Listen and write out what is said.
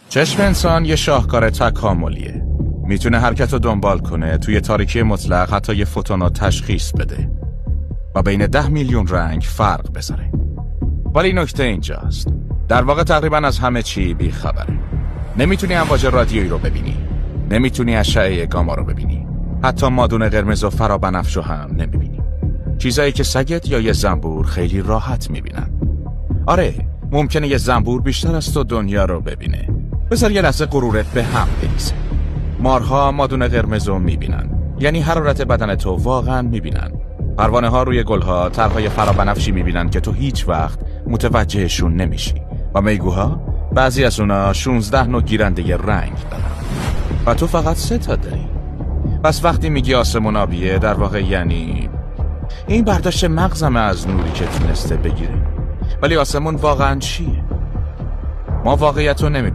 چشم انسان یه شاهکار تکاملیه. میتونه حرکت رو دنبال کنه، توی تاریکی مطلق حتی یه فوتون تشخیص بده و بین 10 میلیون رنگ فرق بذاره. ولی نکته اینجاست، در واقع تقریبا از همه چی بی خبره. نمیتونی امواج رادیویی رو ببینی، نمیتونی اشعه گاما رو ببینی، حتی مادون قرمز و فرابنفش رو هم نمیبینی. چیزایی که سگت یا یه زنبور خیلی راحت میبینن. آره، ممکنه یه زنبور بیشتر از تو دنیا رو ببینه. بذار یه لحظه غرورت به هم بریزه. مارها مادون قرمز رو میبینن، یعنی حرارت بدن تو واقعا میبینن. پروانه ها روی گلها طرحهای فرابنفشی میبینن که تو هیچ وقت متوجهشون نمیشی. و میگوها بعضی از اونا 16 نوع گیرنده رنگ دارن و تو فقط 3 تا داری. پس وقتی میگی آسمون آبیه، در واقع یعنی این برداشت مغزمه از نوری که تونسته بگیره. ولی آسمون واقعا چیه؟ ما واقعیت رو نمیبینیم.